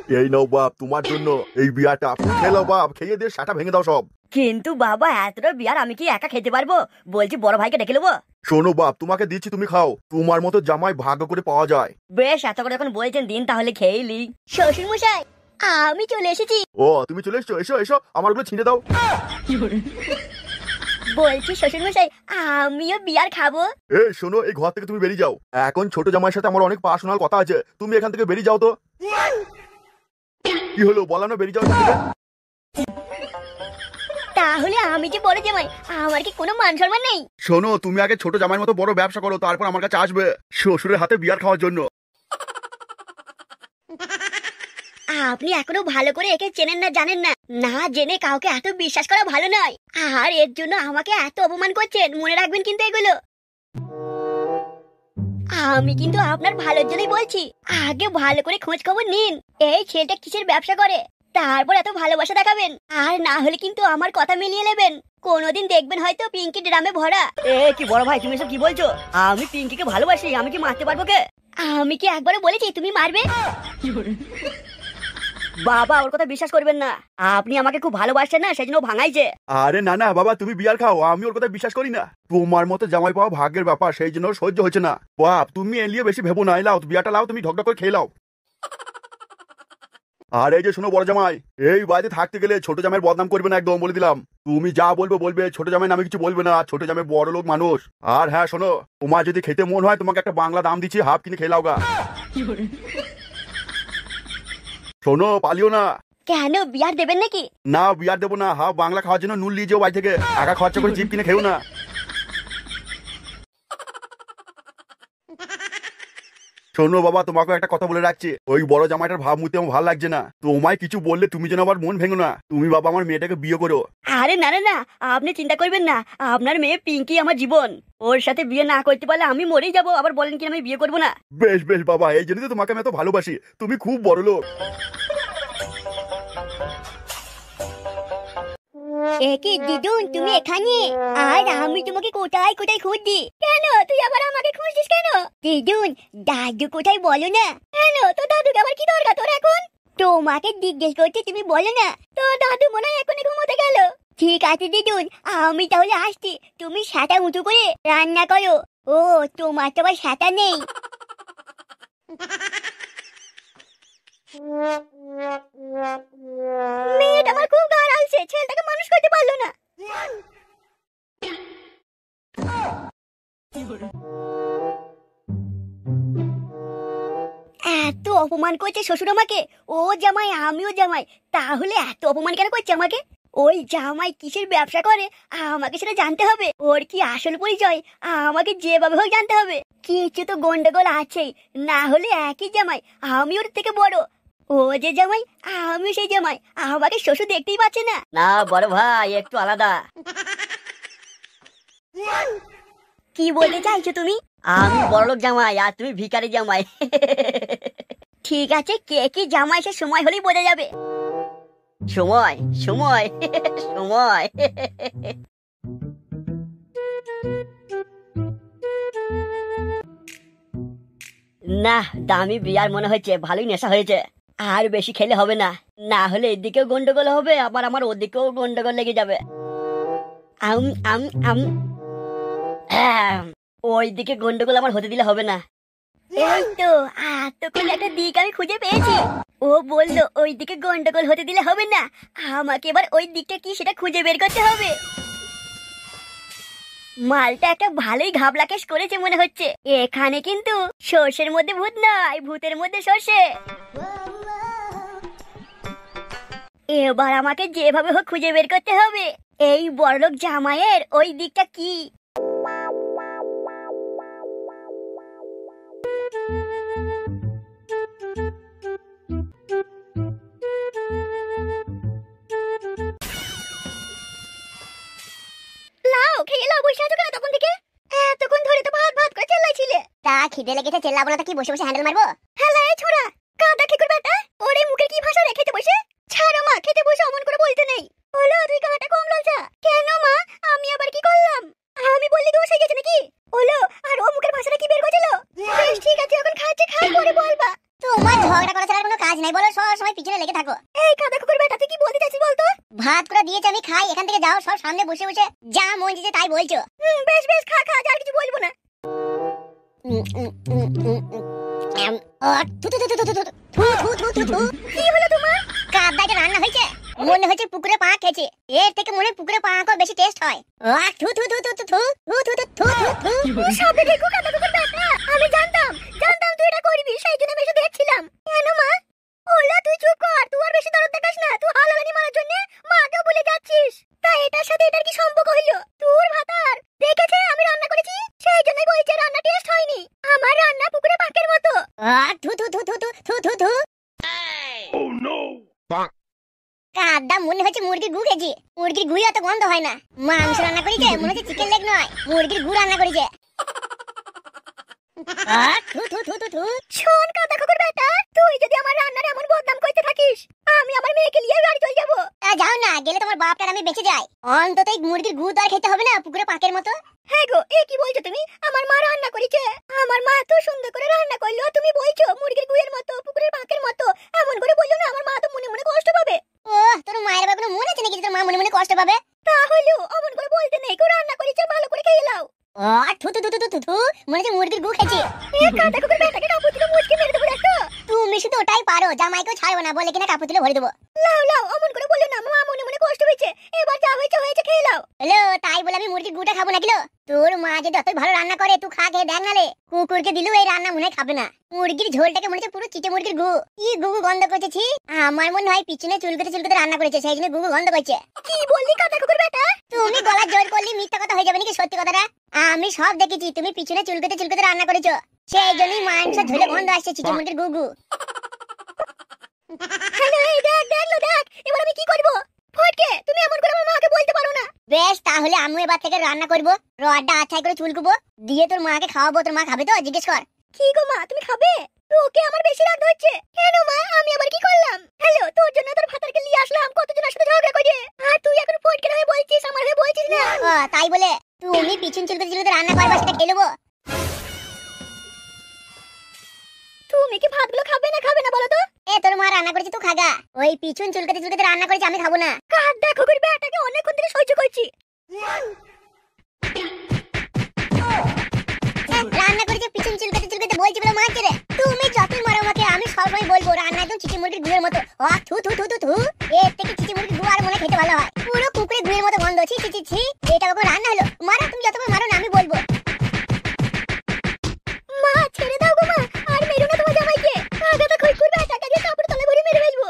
এই নাও বাপ তোমার জন্য এই বিয়ারটা, খেলো বাপ, খেয়ে দিয়ে সেটা ভেঙে দাও সব। কিন্তু বাবা এতটা বিয়ার আমি কি একা খেতে পারবো? বলছি বড় ভাইকে ডেকে নেবো। শোনো বাপ, তোমাকে দিচ্ছি, তুমি খাও, তোমার মতো জামাই ভাগ্য করে পাওয়া যায়। বেশ, এত করে এখন বলছেন দিন তাহলে খেয়েলি। শ্বশুর মশাই আমি চলে এসেছি। ও তুমি চলে এসছো, এসো এসো, আমারগুলো ছিঁড়ে দাও। বলছি শ্বশুর মশাই আমিও বিয়ার খাবো। শোনো, এই ঘর থেকে তুমি বেরিয়ে যাও, এখন ছোট জামাইয়ের সাথে আমার অনেক পার্সোনাল কথা আছে, তুমি এখান থেকে বেরিয়ে যাও তো। কি হলো বলো না, বেরিয়ে যাও এখান থেকে। তাহলে আমি যে বড় জামাই, আমার কি কোনো মান সম্মান নেই? শোনো, তুমি আগে ছোট জামাইয়ের মতো বড় ব্যবসা করো, তারপর আমার কাছে আসবে শ্বশুরের হাতে বিয়ার খাওয়ার জন্য। আপনি এখনো ভালো করে একে চেনেন না, জানেন না। না জেনে কাউকে এত বিশ্বাস করা ভালো নয়। আর এর জন্য আমাকে এত অপমান করছেন, মনে রাখবেন কিন্তু এগুলো। আমি কিন্তু আপনার ভালোর জন্যই বলছি, আগে ভালো করে খোঁজ খবর নিন এই ছেলেটা কিসের ব্যবসা করে, তারপর এত ভালোবাসা দেখাবেন। আর না হলে কিন্তু আমার কথা মিলিয়ে নেবেন, কোনোদিন দেখবেন হয়তো পিঙ্কি ড্রামে ভরা। কি বড় ভাই, তুমি সব কি বলছো? আমি পিঙ্কিকে ভালোবাসি, আমি কি মারতে পারবো কে? আমি কি একবারও বলেছি তুমি মারবে? বাবা ওর কথা বিশ্বাস করবেন না, আপনি আমাকে খুব ভালোবাসেন না, সেজন্য ভাঙাইছে। আরে না না বাবা, তুমি বিয়ার খাও, আমি ওর কথা বিশ্বাস করি না। তোমার মতো জামাই পাওয়া ভাগ্যের ব্যাপার, সেই জন্য সহ্য হচ্ছে না। বাপ তুমি এলিয়ে বেশি ভেবো না, লাও বিয়ারটা লাও, তুমি ঢকঢক করে খেয়ে লাও। আর এই যে শোনো বড় জামাই, এই বাড়িতে থাকতে গেলে ছোট জামাইয়ের বদনাম করবে না, একদম বলে দিলাম। তুমি যা বলবে বলবে, ছোট জামাই নামে কিছু বলবে না, ছোট জামাই বড় লোক মানুষ। আর হ্যাঁ শোনো, তোমার যদি খেতে মন হয় তোমাকে একটা বাংলা দাম দিচ্ছি, হাফ কিনে খেয়ে লাও গা। শোনো পালিও না। কেন বিয়ার দেবেন নাকি? না বিয়ার দেবো না, হাফ বাংলা খাওয়ার জন্য নুন নিয়ে যেও বাড়ি থেকে, টাকা খরচা করে চিপ কিনে খেও না। শোনো বাবা, তোমাকে একটা কথা বলে রাখছি, ওই বড় জামাইটার ভাব মুতে আমার ভালো লাগছে না। তোমায় কিছু বললে তুমি যেন আবার মন ভেঙো না। তুমি বাবা আমার মেয়েটাকে বিয়ে করো। আরে না না না, আপনি চিন্তা করবেন না, আপনার মেয়ে পিঙ্কি আমার জীবন, ওর সাথে বিয়ে না করতে পারলে আমি মরেই যাবো। আবার বলেন কি আমি বিয়ে করবো না? বেশ বেশ বাবা, এই জন্য তো তোমাকে আমি এত ভালোবাসি, তুমি খুব বড় লোক। একই দিদুন তুমি এখানে? আর আমি তোমাকে কোথায় কোথায় খুঁজছি। কেন তুই আবার আমাকে খুঁজছিস কেন? দিদুন দাদু কোথায় বলো না। কেন তোর দাদুকে আবার কি দরকার তোর এখন? তোমাকে জিজ্ঞেস করছি, তুমি বলো না। তোর দাদু মনে হয় এখনই ঘুমোতে গেল। ঠিক আছে দিদুন, আমি তাহলে আসছি, তুমি সাটা উঁচু করে রান্না করো। ও তোমার তো আবার সাটা নেই। মেয়েটা আমার খুব গাড় আলছে, ছেলেটাকে মানুষ করতে পারলো না। এত অপমান করছে শ্বশুর আমাকে। ও জামাই আমিও জামাই, তাহলে এত অপমান কেন করছে আমাকে? ওই জামাই কিসের ব্যবসা করে আমাকে সেটা জানতে হবে। ওর কি আসল পরিচয় আমাকে যেভাবে হোক জানতে হবে। কিছু তো গন্ডগোল আছেই, না হলে একই জামাই, আমি ওর থেকে বড়। ও যে জামাই আমি সেই জামাই, আমাকে শ্বশুর দেখতেই পাচ্ছে না। না বড় ভাই একটু আলাদা। কি বলতে চাইছো তুমি? আমি বড়লোক জামাই আর তুমি ভিখারি জামাই। ঠিক আছে, কে কি জামাই সে সময় হলেই বোঝা যাবে। সময় সময় সময়। না দামি বিয়ার মনে হচ্ছে ভালোই নেশা হয়েছে, আর বেশি খেলে হবে না, না হলে এদিকেও গন্ডগোল হবে, আবার আমার ওদিকেও গন্ডগোল লেগে যাবে। আম আম আম ওই দিকে গন্ডগোল আমার হতে দিলে হবে না। এই তো এতক্ষণ একটা দিক আমি খুঁজে পেয়েছি। ও বললো ওই দিকে গন্ডগোল হতে দিলে হবে না, আমাকে এবার ওই দিকটা কি সেটা খুঁজে বের করতে হবে। মালটা একটা ভালোই ঘাবলা কেস করেছে মনে হচ্ছে। এখানে কিন্তু সর্ষের মধ্যে ভূত নয়, ভূতের মধ্যে সর্ষে। এবার আমাকে যেভাবে হোক খুঁজে বের করতে হবে এই বড়লোক জামাইয়ের ওই দিকটা কি। লাও খেয়ে লাও, বসে আছো কেন তখন থেকে? এতক্ষণ ধরে তো ভাত ভাত করে চেল্লাইছিলে। তা খিদে লেগেছে চেল্লাবো না তো কি বসে বসে হ্যান্ডেল মারবো? হ্যালো এই ছোড়া, কাদা কি করবে এটা? ওরে মুখে কি ভাষা রেখেতে বসে? ছাড়ো মা, খেতে বসে অমন করে বলতে নেই। হলো তুই কাটা কম লালচা কেন মা? আমি আবার কি করলাম? আমি বললি দোষ হয়ে গেছে নাকি? হলো আর ও মুখের ভাষাটা কি বের করেছিল? বেশ ঠিক আছে, এখন খাচ্ছে, খাই পরে বলবা। তোমার ঝগড়া করা ছাড়া কোনো কাজ নাই বলো, সব সময় পিছনে লেগে থাকো। এই কাদা কুকুর বেটা, তুই কি বলতে চাইছিস বলতো? ভাত করে দিয়েছে আমি খাই, এখান থেকে যাও, সব সামনে বসে বসে যা মন চাইছে তাই বলছো। বেশ বেশ, খা খা, আর কিছু বলবো না। কি হলো তোমার? কাদাটা রান্না হয়েছে, মনে হচ্ছে পুকুরে পা খেয়েছে। এর থেকে মনে হয় পুকুরে পা কর বেশি টেস্ট হয়। থু থু থু থু থু থু থু থু থু থু থু। সবে দেখো কাদা কুকুর বেটা, আমি জানতাম তুই এটা করবি, সেই জন্য বেশি দেখছিলাম। কেন মা? ওলা তুই চুপ কর, তুই আর বেশি দরদ দেখাস না। তুই হালালানি মারার জন্য মাকে বলে যাচ্ছিস। তা এটার সাথে এটার কি সম্পর্ক হইলো? তোর ভাতার দেখেছে আমি রান্না করেছি, সেই জন্যই বলছে রান্না টেস্ট হয়নি। আমার রান্না পুকুরে পাকের মতো। থু থু থু থু থু থু থু। Oh no! কাদা মনে হচ্ছে মুরগির গু খেয়েছি। মুরগির গুই অত গন্ধ হয় না। মাংস রান্না করেছে, মনে হচ্ছে চিকেন লেগ নয়, মুরগির গু রান্না করেছে। থু থু থু থু থু। শোন কাদা কুকুর বেটা, তুই যদি আমার রান্নার এমন বদনাম করতে থাকিস, আমি আমার মেয়েকে নিয়ে বাড়ি চলে যাবো। তা যাও না, গেলে তোমার বাপটার আমি বেঁচে যাই। অন্তত এই মুরগির গু তো আর খেতে হবে না পুকুরে পাকের মতো। হ্যাঁ গো, এ কি বলছো তুমি? আমার মা রান্না করেছে, আমার মা এত সুন্দর করে রান্না করলো, তুমি বলছো মুরগির গুয়ের মতো পুকুরের পাকের মতো। এমন করে বললো না, আমার মা তো মনে মনে কষ্ট পাবে। ও, তোর মায়ের বাবা কোনো মনে আছে নাকি তোর মা মনে মনে কষ্ট পাবে? তাহলেও অমন করে বলতে নেই, কেউ রান্না করেছে, ভালো করে খেয়ে নাও। থু থু থু থু থু থু, মনে হচ্ছে মুরগির গু খেয়েছি। এ কাদা কুকুর বেটাকে কাপড় তুলে মুচকে মেরে দেবো একটা। তুমি শুধু ওটাই পারো, জামাইকেও ছাড়বো না বলে কিনা কাপড় তুলে ভরে দেবো। লাও লাও, অমন করে বললো না, মা মনে মনে কষ্ট হয়েছে। এবার যা হয়েছে হয়েছে, খেয়ে নাও। হ্যালো, তাই বলে আমি মুরগির গুটা খাবো না কিলো? তোর মা যদি অতই ভালো রান্না করে, তুই খা খেয়ে দেখ নালে। কুকুরকে দিলেও এই রান্না মনে হয় খাবে না। মুরগির ঝোলটাকে মনে হচ্ছে পুরো চিটে মুরগির গু। কি গু গন্ধ করতেছি। আমার মনে হয় পিছনে চুলকাতে চুলকাতে রান্না করেছে, সেই জন্য গু গন্ধ করছে। কি বললি কাদা কুকুর বেটা? তুমি গলা জোর করলি মিথ্যা কথা হয়ে যাবে নাকি সত্যি কথাটা? আমি সব দেখেছি, তুমি পিছনে চুলকাতে চুলকাতে রান্না করেছো, সেই জন্যই মাংস ঝোলে গন্ধ আসছে চিটে মুরগির গু গু। হ্যালো, এই দেখ দেখ লো দেখ, এবার আমি কি করব? ফটকে, তুমি এমন করে আমার মাকে বলতে পারো না। বেশ, তাহলে আমি এবার থেকে রান্না করব, রডটা আছাই করে চুলকুবো, দিয়ে তোর মাকে খাওয়াবো। তোর মা খাবে তো? জিজ্ঞেস কর। কি গো মা, তুমি খাবে? তোকে আমার বেশি রাগ হচ্ছে। কেন মা, আমি আবার কি করলাম? হ্যালো, তোর জন্য তোর ভাতারকে নিয়ে আসলাম, কতজনের সাথে ঝগড়া করে, আর তুই এখন ফটকে হয়ে বলছিস, আমার হয়ে বলছিস না। তাই বলে তুমি পিছন চুলকাতে চুলকাতে রান্না করবা, সেটা খেয়ে নেবো। তুমি কি ভাতগুলো খাবে না বলো তো? এ তোর মা রান্না করেছে, তুই খাগা। ওই পিছন চুলকাতে চুলকাতে রান্না করেছে, আমি খাবো না। কাদা কুকুর বেটাকে অনেকক্ষণ ধরে সহ্য করছি। রান্না করেছে পিছন চুলকাতে চুলকাতে, বলছি বলে মারছে রে। তুমি যতই মারো আমাকে, আমি সবসময় বলবো রান্না একদম চিচি মুরগির গুয়ের মতো। থু থু থু থু থু। এর থেকে চিচি মুরগির গু আর মনে খেতে ভালো হয়। পুরো কুকুরের গুয়ের মতো গন্ধ। ছি ছি ছি ছি। এটা কখন রান্না হলো? মারো, তুমি যতবার মারো না, আমি বলবো। মা ছেড়ে দাও গো মা, আর মেরো না তোমার জামাইকে। কাদা কুকুর বেটাকে দিয়ে কাপড় তলে ভরে মেরে ফেলবো।